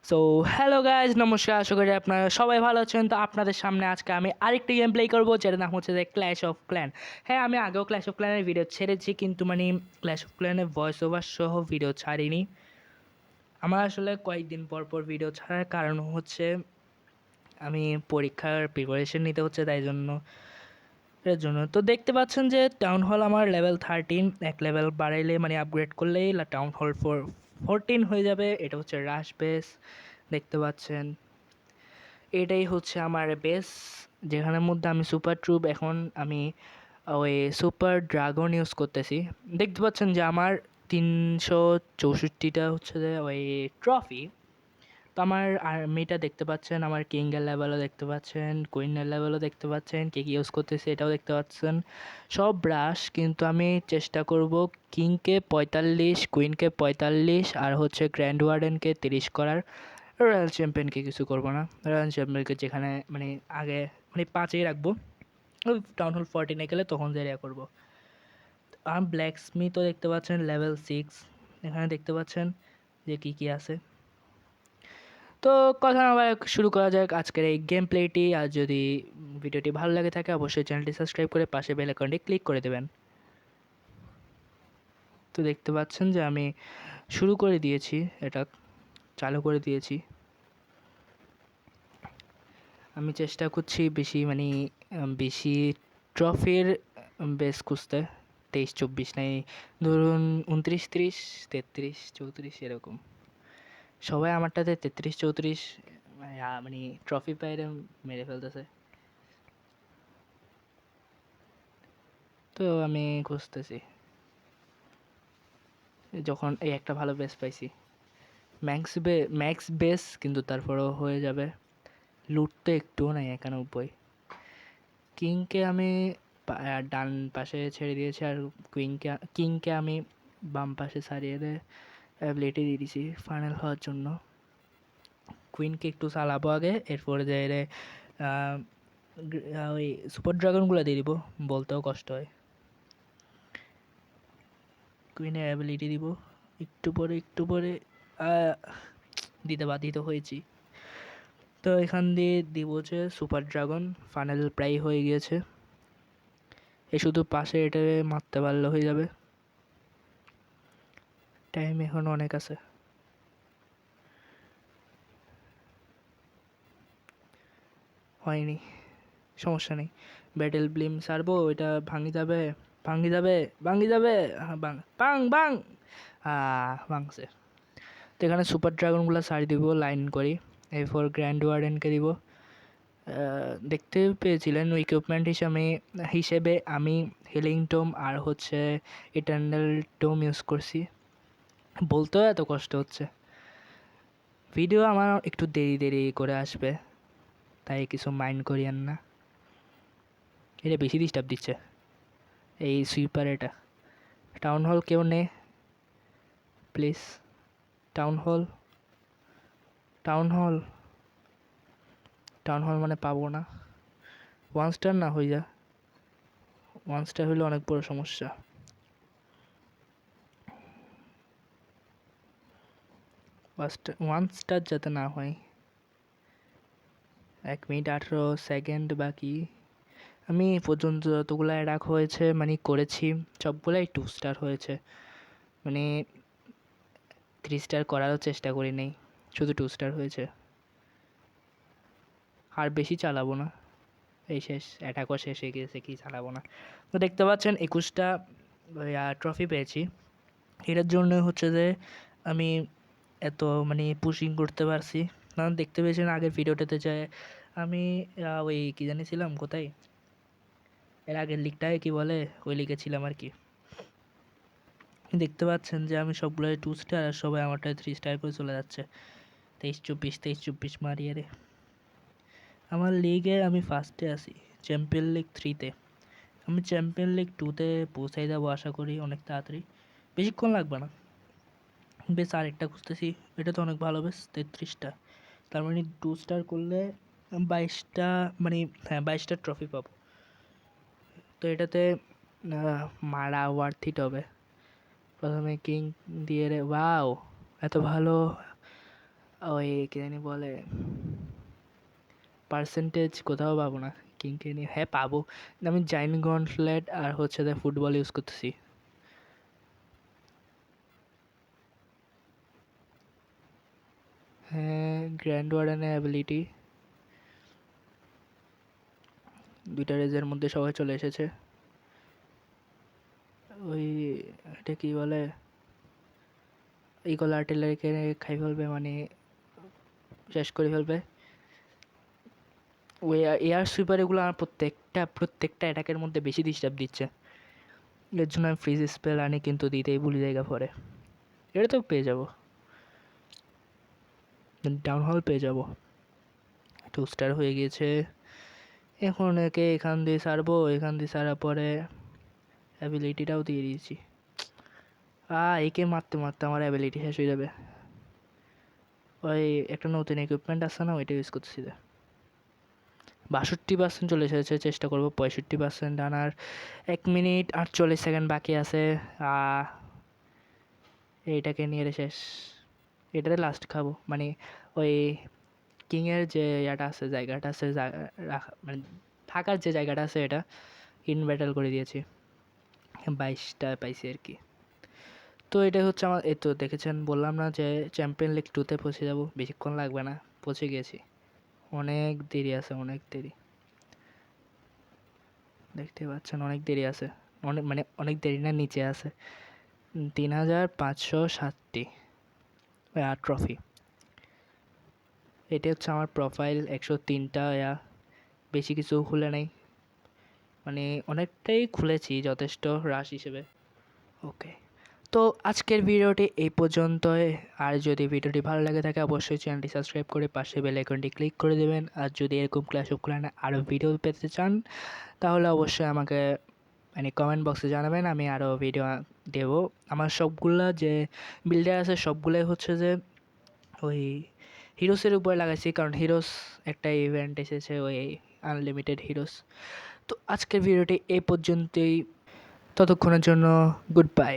So hello guys, নমস্কার। আশা করি আপনারা সবাই ভালো আছেন। তো আপনাদের সামনে আজকে আমি আরেকটি গেম প্লে করবো, যেটার নাম হচ্ছে যে ক্ল্যাশ অফ ক্ল্যান। হ্যাঁ, আমি আগেও ক্ল্যাশ অফ ক্ল্যানের ভিডিও ছেড়েছি, কিন্তু ক্ল্যাশ অফ ক্ল্যানের ভয়েস ওভার সহ ভিডিও ছাড়িনি। আমার আসলে কয়েকদিন পর পর ভিডিও ছাড়ার কারণ হচ্ছে আমি পরীক্ষার প্রিপারেশন নিতে হচ্ছে, তাই জন্য এর জন্য তো দেখতে পাচ্ছেন যে টাউন হল আমার লেভেল 13, এক লেভেল বাড়াইলে আপগ্রেড করলেই টাউন হল 14 হয়ে যাবে। এটা হচ্ছে রাশ বেস, দেখতে পাচ্ছেন। এটাই হচ্ছে আমার বেস, যেখানের মধ্যে আমি সুপার ট্রুপ, এখন আমি ওই সুপার ড্রাগন ইউজ করতেছি। দেখতে পাচ্ছেন যে আমার 364টা হচ্ছে যে ওই ট্রফি। তো আমার আর্মিটা দেখতে পাচ্ছেন, আমার কিংয়ের লেভেলও দেখতে পাচ্ছেন, কুইনের লেভেলও দেখতে পাচ্ছেন, কে কী ইউজ করতেছে এটাও দেখতে পাচ্ছেন। সব ব্রাশ, কিন্তু আমি চেষ্টা করব কিংকে 45, কুইনকে 45 আর হচ্ছে গ্র্যান্ড ওয়ার্ডেনকে 30 করার। রয়্যাল চ্যাম্পিয়নকে কিছু করব না। রয়্যাল চ্যাম্পিয়নকে যেখানে আগে 5এই রাখবো। ওই টাউন হল 14 গেলে তখন যে করবো। আর ব্ল্যাক স্মিথও দেখতে পাচ্ছেন লেভেল 6, এখানে দেখতে পাচ্ছেন যে কী কী আছে। তো কথা না বলে শুরু করা যাক আজকের এই গেম প্লেটি। আর যদি ভিডিওটি ভালো লাগে থাকে, অবশ্যই চ্যানেলটি সাবস্ক্রাইব করে পাশে বেল আইকনটি ক্লিক করে দেবেন। তো দেখতে পাচ্ছেন যে আমি শুরু করে দিয়েছি, এটা চালু করে দিয়েছি। আমি চেষ্টা করছি বেশি ট্রফির বেস খুঁজতে। 23-24 নেই, ধরুন 29, 30, 33, 34 এরকম। সবাই আমারটাতে 33-34 ট্রফি পাইরে মেরে ফেলতেছে। তো আমি খুঁজতেছি, যখন এই একটা ভালো বেস পাইছি। ম্যাক্স বেস, কিন্তু তারপরেও হয়ে যাবে। লুট তো একটুও নাই, 91। কিংকে আমি ডান পাশে ছেড়ে দিয়েছি, আর কিংকে আমি বাম পাশে সারিয়ে অ্যাবিলিটি দিয়ে দিয়েছি ফাইনাল হওয়ার জন্য। কুইনকে একটু চালাবো আগে, এরপরে যে ওই সুপার ড্রাগনগুলো দিয়ে দিব, বলতেও কষ্ট হয়। কুইনের অ্যাবিলিটি দিব একটু পরে দিতে বাধিত হয়েছি। তো এখান দিয়ে দিব যে সুপার ড্রাগন। ফাইনাল প্রায় হয়ে গিয়েছে, এ শুধু পাশে এটা মারতে পারলে হয়ে যাবে। টাইম এখন অনেক আছে। হয়নি, সমস্যা নেই। ব্যাটেল ব্লিম সারবো, এটা ভাঙি যাবে। বাং বাং বাং, ভাঙছে। তো এখানে সুপার ড্রাগনগুলো সারি দিব লাইন করি। এরপর গ্র্যান্ড ওয়ার্ডেনকে দিব। দেখতে পেয়েছিলেন ইকুইপমেন্ট হিসেবে আমি হিলিং টোম আর হচ্ছে ইটার্নাল টোম ইউজ করছি। বলতেও এত কষ্ট হচ্ছে। ভিডিও আমার একটু দেরি করে আসবে, তাই কিছু মাইন্ড করিয়েন না। এটা বেশি ডিস্টার্ব দিচ্ছে এই সুইপার। এটা টাউন হল কেউ নে please. Town hall town hall town hall পাবো না। 1 স্টার না হয়ে যা, 1 স্টার হইলে অনেক বড় সমস্যা। 1 স্টার যাতে না হয়। 1 মিনিট 18 সেকেন্ড বাকি। আমি এ পর্যন্ত যতগুলো অ্যাডাক হয়েছে করেছি, সবগুলাই 2 স্টার হয়েছে। 3 স্টার করারও চেষ্টা করি নেই, শুধু 2 স্টার হয়েছে। আর বেশি চালাবো না, এই শেষ, অ্যাটাকও শেষ হয়ে গিয়েছে, কি চালাবো না। তো দেখতে পাচ্ছেন 21টা ট্রফি পেয়েছি। এটার জন্য হচ্ছে যে আমি এত পুশিং করতে পারছি। কারণ দেখতে পেয়েছেন আগের ভিডিওটাতে যায় আমি ওই কী জানিয়েছিলাম কোথায়, এর আগের লিগটায় কি বলে, ওই লিগে ছিলাম আর কি। দেখতে পাচ্ছেন যে আমি সবগুলো 2 স্টার, আর সবাই আমারটায় 3 স্টার করে চলে যাচ্ছে। 23-24 মারিয়ে রে। আমার লিগে আমি ফার্স্টে আছি, চ্যাম্পিয়ন লিগ 3-তে। আমি চ্যাম্পিয়ন লিগ 2-তে পৌঁছাই যাবো আশা করি অনেক তাড়াতাড়ি, বেশিক্ষণ লাগবে না। বেশ, আরেকটা খুঁজতেছি। এটা তো অনেক ভালো, বেশ 33টা। তার 2 স্টার করলে 22টা, হ্যাঁ 22টা ট্রফি পাবো। তো এটাতে মারা ওয়ার্থ ইট হবে। প্রথমে কিং দিয়ে রে, ওয়াও এত ভালো ওই কি জানি বলে পার্সেন্টেজ কোথাও পাবো না কিংকে নিয়ে। হ্যাঁ পাবো, আমি জাইন গন্টলেট আর হচ্ছে ফুটবল ইউজ করতেছি। হ্যাঁ গ্র্যান্ড ওয়ার্ডেনের অ্যাবিলিটি দুইটা রেজের মধ্যে সবাই চলে এসেছে। ওই এটা কি বলে ইগল আর্টিলারিকে খাই ফেলবে, মানে শেষ করে ফেলবে। ওই এয়ার সুইপার এগুলো আমার প্রত্যেকটা অ্যাটাকের মধ্যে বেশি ডিস্টার্ব দিচ্ছে। এর জন্য আমি ফ্রিজ স্পেল আনি, কিন্তু দিতেই ভুলে জায়গা পরে। এটা তো পেয়ে যাবো, ডাউন হল পেয়ে যাবো। 2 স্টার হয়ে গিয়েছে। এখন একে এখান দিয়ে সারবো, এখান দিয়ে সারার পরে অ্যাবিলিটিটাও দিয়ে দিয়েছি। একে মারতে মারতে আমার অ্যাবিলিটি শেষ হয়ে যাবে। ওই একটা নতুন ইকুইপমেন্ট আসছে না, ওইটা ইউজ করতেছি। 62% চলে এসেছে, চেষ্টা করবো 65% আনার। 1 মিনিট 48 সেকেন্ড বাকি আছে। এইটাকে নিয়ে শেষ, এটাতে লাস্ট খাবো, মানে ওই কিংয়ের যে ইয়াটা আছে, জায়গাটা আছে রাখা, মানে থাকার যে জায়গাটা আছে, এটা ইন ব্যাটেল করে দিয়েছি। 22টা পাইছি আর কি। তো এটা হচ্ছে আমার, এই তো দেখেছেন, বললাম না যে চ্যাম্পিয়ন লিগ 2-তে পৌঁছে যাবো, বেশিক্ষণ লাগবে না, পৌঁছে গিয়েছি। অনেক দেরি আছে, অনেক দেরি, দেখতে পাচ্ছেন অনেক দেরি আছে। অনেক মানে অনেক দেরি না, নিচে আছে 3560টি ট্রফি। এটা হচ্ছে আমার প্রোফাইল, 103টা বেশি কিছু খুলে নাই, মানে অনেকটাই খুলেছি যথেষ্ট রাশ হিসেবে। ওকে, তো আজকের ভিডিওটি এই পর্যন্তই। আর যদি ভিডিওটি ভালো লাগে থাকে অবশ্যই চ্যানেলটি সাবস্ক্রাইব করে পাশে বেল আইকনটি ক্লিক করে দেবেন। আর যদি এরকম ক্লাস অফ ক্ল্যানে আরও ভিডিও পেতে চান তাহলে অবশ্যই আমাকে মানে কমেন্ট বক্সে জানাবেন, আমি আরও ভিডিও দেবো। আমার সবগুলা যে বিল্ডার আছে সবগুলোই হচ্ছে যে ওই হিরোসের উপরে লাগাইছি, কারণ হিরোস একটা ইভেন্ট এসেছে, ওই আনলিমিটেড হিরোস। তো আজকের ভিডিওটি এই পর্যন্তই, ততক্ষণের জন্য গুড বাই।